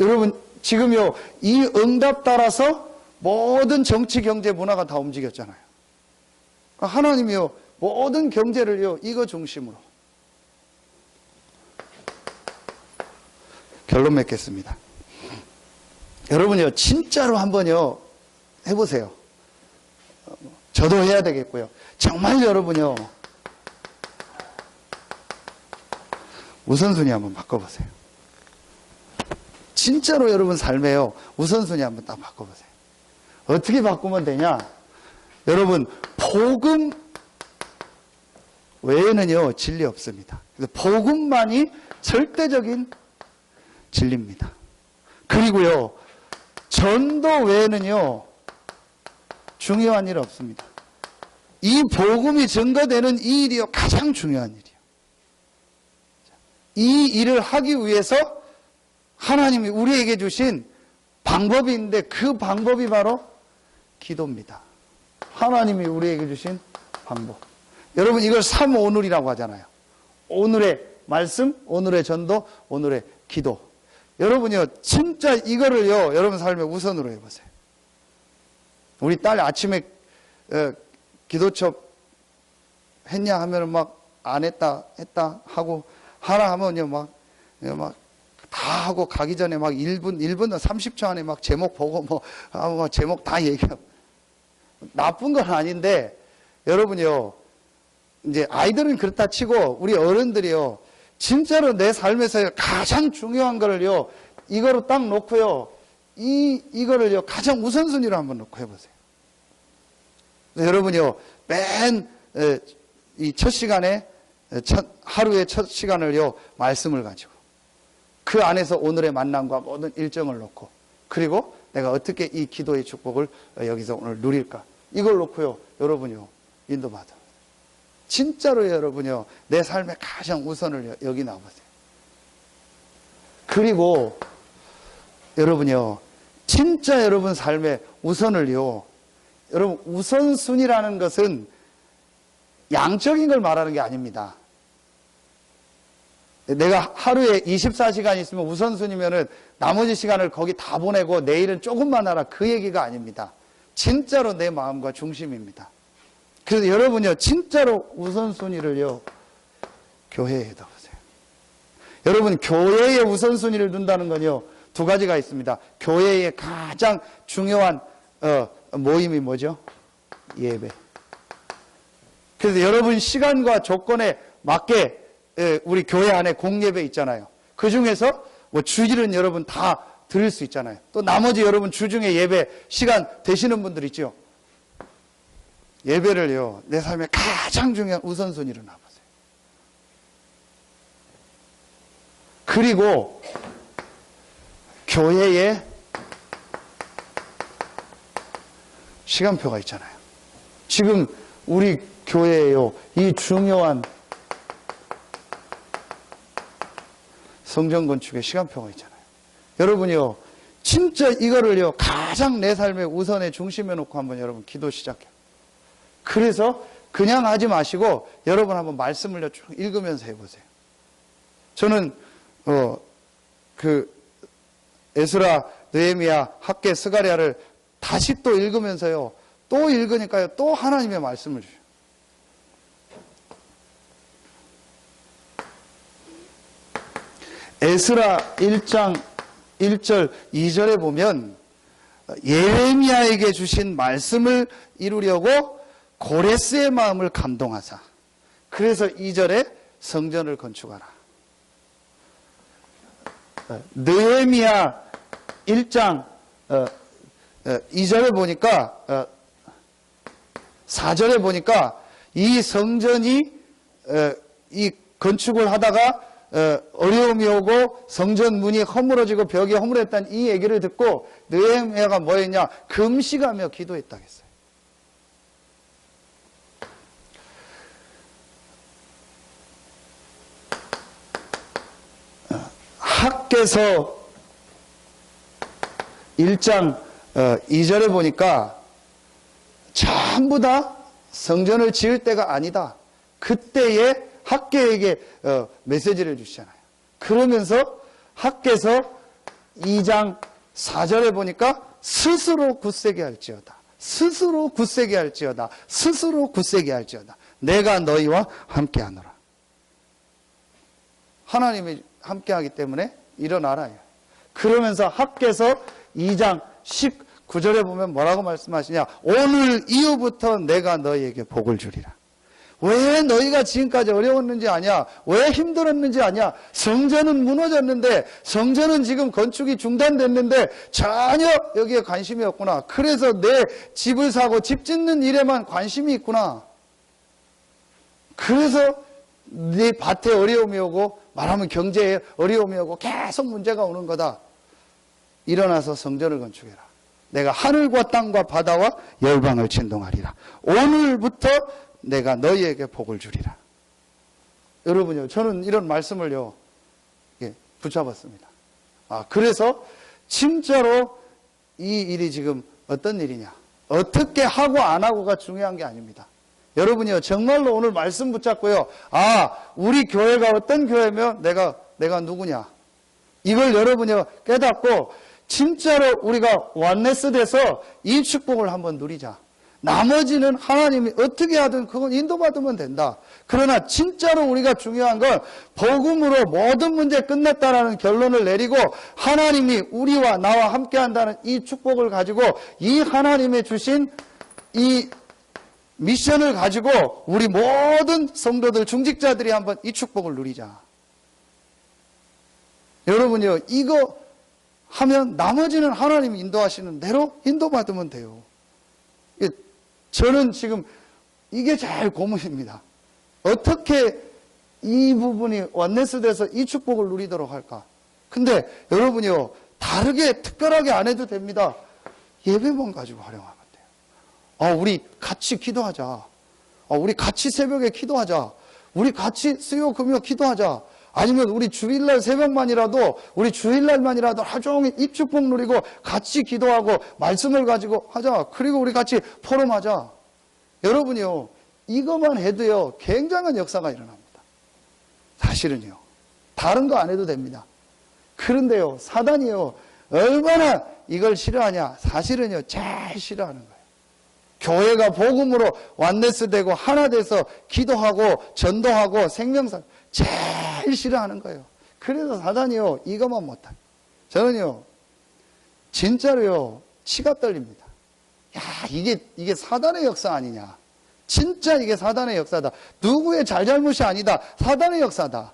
여러분, 지금요, 이 응답 따라서 모든 정치, 경제, 문화가 다 움직였잖아요. 하나님이요, 모든 경제를요, 이거 중심으로. 결론 맺겠습니다. 여러분요, 진짜로 한번요, 해보세요. 저도 해야 되겠고요. 정말 여러분요, 우선순위 한번 바꿔보세요. 진짜로 여러분 삶에요, 우선순위 한번 딱 바꿔보세요. 어떻게 바꾸면 되냐? 여러분, 복음 외에는요, 진리 없습니다. 그래서 복음만이 절대적인 진리입니다. 그리고요, 전도 외에는요, 중요한 일 없습니다. 이 복음이 증거되는 이 일이요, 가장 중요한 일이에요. 이 일을 하기 위해서 하나님이 우리에게 주신 방법이 있는데 그 방법이 바로 기도입니다. 하나님이 우리에게 주신 방법. 여러분, 이걸 3오늘이라고 하잖아요. 오늘의 말씀, 오늘의 전도, 오늘의 기도. 여러분이요, 진짜 이거를요, 여러분 삶의 우선으로 해보세요. 우리 딸 아침에 기도첩 했냐 하면은 막 안 했다 하고, 하라 하면요, 막 다 하고 가기 전에 막 1분, 30초 안에 막 제목 보고 뭐 제목 다 얘기하고. 나쁜 건 아닌데, 여러분이요, 이제 아이들은 그렇다 치고, 우리 어른들이요, 진짜로 내 삶에서 가장 중요한 거를요, 이거로 딱 놓고요, 이거를요, 가장 우선순위로 한번 놓고 해보세요. 여러분이요, 맨, 이 첫 시간에, 하루의 첫 시간을요, 말씀을 가지고, 그 안에서 오늘의 만남과 모든 일정을 놓고, 그리고 내가 어떻게 이 기도의 축복을 여기서 오늘 누릴까, 이걸 놓고요, 여러분이요, 인도받아. 진짜로 여러분이요, 내 삶의 가장 우선을 여기 나와보세요. 그리고 여러분이요, 진짜 여러분 삶의 우선을요, 여러분 우선순위라는 것은 양적인 걸 말하는 게 아닙니다. 내가 하루에 24시간 있으면 우선순위면은 나머지 시간을 거기 다 보내고 내일은 조금만 하라, 그 얘기가 아닙니다. 진짜로 내 마음과 중심입니다. 그래서 여러분요, 진짜로 우선순위를요, 교회에 둬보세요. 여러분, 교회에 우선순위를 둔다는 건요, 두 가지가 있습니다. 교회의 가장 중요한 모임이 뭐죠? 예배. 그래서 여러분 시간과 조건에 맞게 우리 교회 안에 공예배 있잖아요. 그 중에서 뭐 주일은 여러분 다 드릴 수 있잖아요. 또 나머지 여러분 주중에 예배 시간 되시는 분들 있죠. 예배를요, 내 삶의 가장 중요한 우선순위로 놔보세요. 그리고 교회에 시간표가 있잖아요. 지금 우리 교회에요, 이 중요한 성전 건축의 시간표가 있잖아요. 여러분이요, 진짜 이거를요, 가장 내 삶의 우선의 중심에 놓고 한번 여러분 기도 시작해요. 그래서 그냥 하지 마시고 여러분 한번 말씀을 쭉 읽으면서 해보세요. 저는 에스라, 느헤미야, 학개, 스가랴를 다시 또 읽으면서요, 또 읽으니까요, 또 하나님의 말씀을 주셔요. 에스라 1장 1절 2절에 보면 예레미야에게 주신 말씀을 이루려고 고레스의 마음을 감동하사, 그래서 2절에 성전을 건축하라. 느헤미야 1장 2절에 보니까 4절에 보니까 이 성전이 이 건축을 하다가 어려움이 오고 성전 문이 허물어지고 벽이 허물었다는 이 얘기를 듣고 느헤미야가 뭐 했냐? 금식하며 기도했다 했어요. 학개서 1장 2절에 보니까 전부 다 성전을 지을 때가 아니다. 그때에 학개에게 메시지를 주시잖아요. 그러면서 학개서 2장 4절에 보니까 스스로 굳세게 할지어다. 스스로 굳세게 할지어다. 스스로 굳세게 할지어다. 내가 너희와 함께하노라. 하나님이 함께하기 때문에 일어나라. 그러면서 학개서 2장 19절에 보면 뭐라고 말씀하시냐? 오늘 이후부터 내가 너희에게 복을 주리라. 왜 너희가 지금까지 어려웠는지 아냐? 왜 힘들었는지 아냐? 성전은 무너졌는데, 성전은 지금 건축이 중단됐는데 전혀 여기에 관심이 없구나. 그래서 내 집을 사고 집 짓는 일에만 관심이 있구나. 그래서 네 밭에 어려움이 오고, 말하면 경제에 어려움이 오고 계속 문제가 오는 거다. 일어나서 성전을 건축해라. 내가 하늘과 땅과 바다와 열방을 진동하리라. 오늘부터 내가 너희에게 복을 주리라. 여러분요, 저는 이런 말씀을요, 붙잡았습니다. 그래서 진짜로 이 일이 지금 어떤 일이냐, 어떻게 하고 안 하고가 중요한 게 아닙니다. 여러분이요, 정말로 오늘 말씀 붙잡고요, 우리 교회가 어떤 교회면 내가 누구냐, 이걸 여러분이 깨닫고 진짜로 우리가 원네스 돼서 이 축복을 한번 누리자. 나머지는 하나님이 어떻게 하든 그건 인도받으면 된다. 그러나 진짜로 우리가 중요한 건 복음으로 모든 문제 끝냈다라는 결론을 내리고 하나님이 우리와 나와 함께 한다는 이 축복을 가지고 이 하나님의 주신 이 미션을 가지고 우리 모든 성도들, 중직자들이 한번 이 축복을 누리자. 여러분요, 이거 하면 나머지는 하나님이 인도하시는 대로 인도받으면 돼요. 저는 지금 이게 제일 고민입니다. 어떻게 이 부분이 원네스 돼서 이 축복을 누리도록 할까? 근데 여러분이요, 다르게 특별하게 안 해도 됩니다. 예배만 가지고 활용하면 돼요. 우리 같이 기도하자. 우리 같이 새벽에 기도하자. 우리 같이 수요 금요 기도하자. 아니면 우리 주일날 새벽만이라도 우리 주일날만이라도 하루 종일 이 축복 누리고 같이 기도하고 말씀을 가지고 하자. 그리고 우리 같이 포럼하자. 여러분이요, 이것만 해도요 굉장한 역사가 일어납니다. 사실은요, 다른 거 안 해도 됩니다. 그런데요, 사단이요 얼마나 이걸 싫어하냐? 사실은요 제일 싫어하는 거예요. 교회가 복음으로 완네스 되고 하나 돼서 기도하고 전도하고 생명사 제일 싫어하는 거예요. 그래서 사단이요 이것만 못하요. 저는요 진짜로요 치가 떨립니다. 야, 이게 사단의 역사 아니냐? 진짜 이게 사단의 역사다. 누구의 잘잘못이 아니다. 사단의 역사다.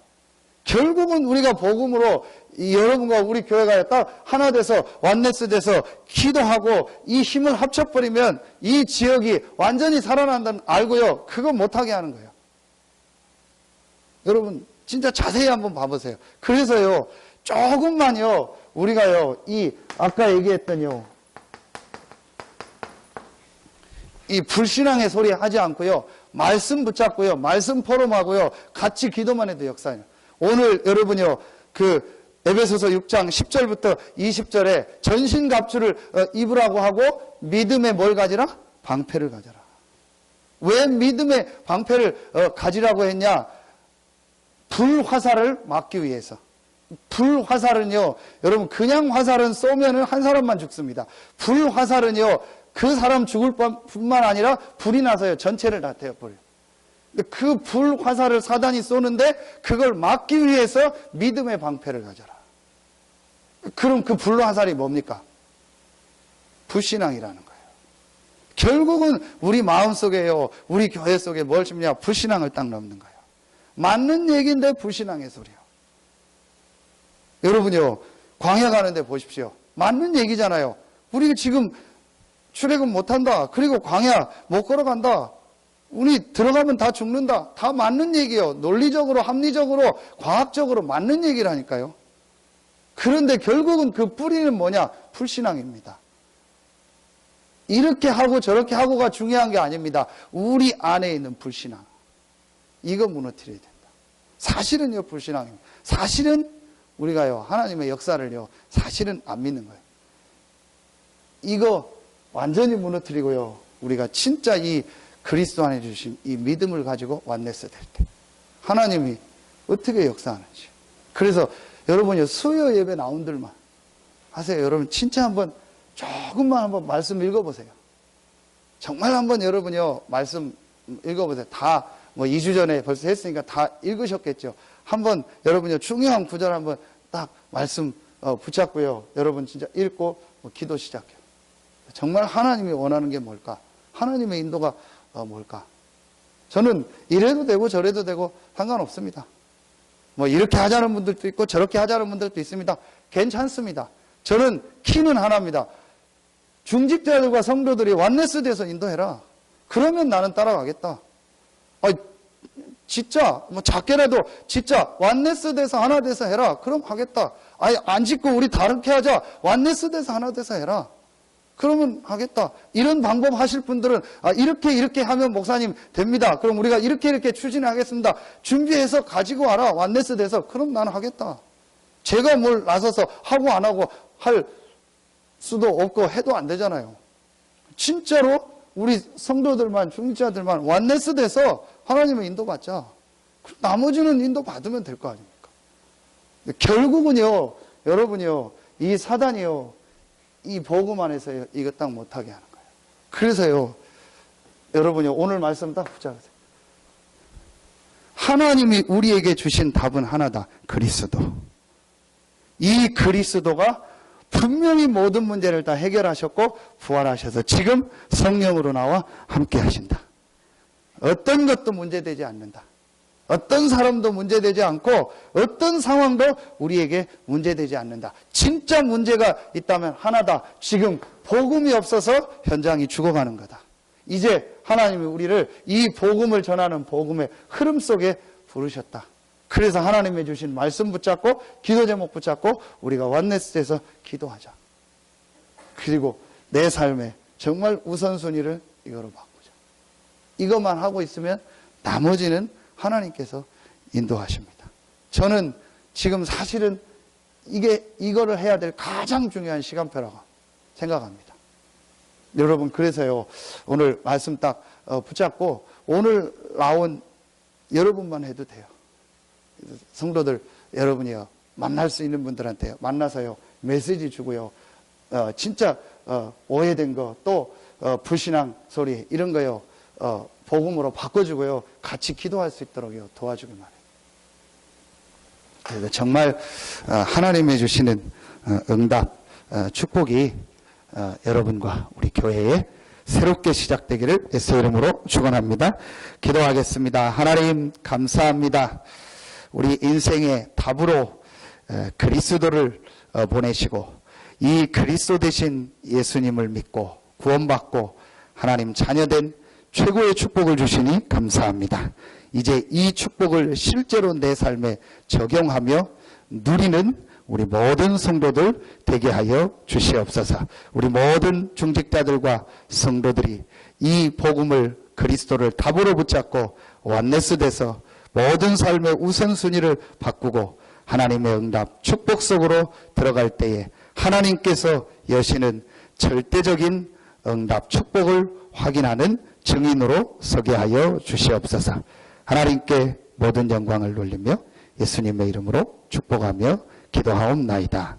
결국은 우리가 복음으로 여러분과 우리 교회가 딱 하나 돼서 완네스 돼서 기도하고 이 힘을 합쳐버리면 이 지역이 완전히 살아난다는 알고요. 그거 못하게 하는 거예요. 여러분 진짜 자세히 한번 봐보세요. 그래서요 조금만요 우리가요 이 아까 얘기했던요 이 불신앙의 소리 하지 않고요 말씀 붙잡고요 말씀 포럼하고요 같이 기도만 해도 역사예요. 오늘 여러분요 그 에베소서 6장 10절부터 20절에 전신갑주를 입으라고 하고 믿음의 뭘 가지라? 방패를 가져라. 왜 믿음의 방패를 가지라고 했냐? 불화살을 막기 위해서. 불화살은요 여러분 그냥 화살은 쏘면은 한 사람만 죽습니다. 불화살은요 그 사람 죽을 뿐만 아니라 불이 나서요 전체를 다 태워버려요. 그 불화살을 사단이 쏘는데 그걸 막기 위해서 믿음의 방패를 가져라. 그럼 그 불화살이 뭡니까? 불신앙이라는 거예요. 결국은 우리 마음속에요 우리 교회 속에 뭘 심냐? 불신앙을 딱 넣는 거예요. 맞는 얘기인데 불신앙의 소리요. 여러분요 광야 가는데 보십시오. 맞는 얘기잖아요. 우리 지금 출애굽 못한다. 그리고 광야 못 걸어간다. 우리 들어가면 다 죽는다. 다 맞는 얘기예요. 논리적으로 합리적으로 과학적으로 맞는 얘기라니까요. 그런데 결국은 그 뿌리는 뭐냐? 불신앙입니다. 이렇게 하고 저렇게 하고가 중요한 게 아닙니다. 우리 안에 있는 불신앙. 이거 무너뜨려야 된다. 사실은요 불신앙입니다. 사실은 우리가요 하나님의 역사를요 사실은 안 믿는 거예요. 이거 완전히 무너뜨리고요 우리가 진짜 이 그리스도 안에 주신 이 믿음을 가지고 완네스 될 때 하나님이 어떻게 역사하는지. 그래서 여러분이 수요 예배 나온들만 하세요. 여러분 진짜 한번 조금만 한번 말씀 읽어보세요. 정말 한번 여러분이요 말씀 읽어보세요. 다 뭐 2주 전에 벌써 했으니까 다 읽으셨겠죠. 한번 여러분이 중요한 구절 한번 딱 말씀 붙잡고요. 여러분 진짜 읽고 기도 시작해요. 정말 하나님이 원하는 게 뭘까? 하나님의 인도가 뭘까? 저는 이래도 되고 저래도 되고 상관없습니다. 뭐 이렇게 하자는 분들도 있고 저렇게 하자는 분들도 있습니다. 괜찮습니다. 저는 키는 하나입니다. 중직자들과 성도들이 완네스 돼서 인도해라. 그러면 나는 따라가겠다. 진짜 뭐 작게라도 진짜 완네스 돼서 하나 돼서 해라. 그럼 하겠다. 안 짓고 우리 다르게 하자. 완네스 돼서 하나 돼서 해라. 그러면 하겠다. 이런 방법 하실 분들은 이렇게 하면 목사님 됩니다. 그럼 우리가 이렇게 추진하겠습니다. 준비해서 가지고 와라. 완네스 돼서. 그럼 나는 하겠다. 제가 뭘 나서서 하고 안 하고 할 수도 없고 해도 안 되잖아요. 진짜로 우리 성도들만 중직자들만 완네스 돼서 하나님의 인도받자. 나머지는 인도받으면 될 거 아닙니까? 결국은요 여러분이요, 이 사단이요, 이 복음 안에서요, 이거 딱 못하게 하는 거예요. 그래서요, 여러분이요, 오늘 말씀 딱 붙잡으세요. 하나님이 우리에게 주신 답은 하나다. 그리스도. 이 그리스도가 분명히 모든 문제를 다 해결하셨고 부활하셔서 지금 성령으로 나와 함께 하신다. 어떤 것도 문제되지 않는다. 어떤 사람도 문제되지 않고 어떤 상황도 우리에게 문제되지 않는다. 진짜 문제가 있다면 하나다. 지금 복음이 없어서 현장이 죽어가는 거다. 이제 하나님이 우리를 이 복음을 전하는 복음의 흐름 속에 부르셨다. 그래서 하나님이 주신 말씀 붙잡고 기도 제목 붙잡고 우리가 원네스에서 기도하자. 그리고 내 삶에 정말 우선순위를 이거로 바꾸자. 이것만 하고 있으면 나머지는 하나님께서 인도하십니다. 저는 지금 사실은 이거를 해야 될 가장 중요한 시간표라고 생각합니다. 여러분, 그래서요, 오늘 말씀 딱 붙잡고 오늘 나온 여러분만 해도 돼요. 성도들 여러분이요, 만날 수 있는 분들한테 만나서요, 메시지 주고요, 진짜 오해된 거, 또 불신앙 소리 이런 거요, 복음으로 바꿔주고요, 같이 기도할 수 있도록요, 도와주기만 해요. 그래서 정말 하나님이 주시는 응답, 축복이 여러분과 우리 교회에 새롭게 시작되기를 예수의 이름으로 축원합니다. 기도하겠습니다. 하나님 감사합니다. 우리 인생의 답으로 그리스도를 보내시고 이 그리스도 대신 예수님을 믿고 구원받고 하나님 자녀된 최고의 축복을 주시니 감사합니다. 이제 이 축복을 실제로 내 삶에 적용하며 누리는 우리 모든 성도들 되게 하여 주시옵소서. 우리 모든 중직자들과 성도들이 이 복음을 그리스도를 답으로 붙잡고 원네스 돼서 모든 삶의 우선순위를 바꾸고 하나님의 응답 축복 속으로 들어갈 때에 하나님께서 여시는 절대적인 응답 축복을 확인하는 증인으로 서게 하여 주시옵소서. 하나님께 모든 영광을 돌리며 예수님의 이름으로 축복하며 기도하옵나이다.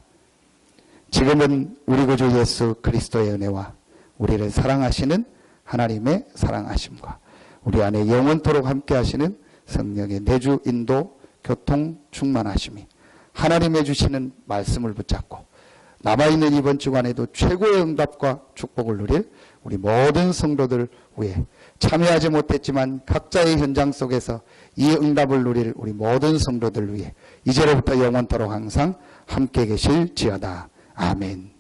지금은 우리 구주 예수 그리스도의 은혜와 우리를 사랑하시는 하나님의 사랑하심과 우리 안에 영원토록 함께 하시는 성령의 내주 인도 교통 충만하심이 하나님의 주시는 말씀을 붙잡고 남아있는 이번 주간에도 최고의 응답과 축복을 누릴 우리 모든 성도들 위해 참여하지 못했지만 각자의 현장 속에서 이 응답을 누릴 우리 모든 성도들 위해 이제로부터 영원토록 항상 함께 계실지어다. 아멘.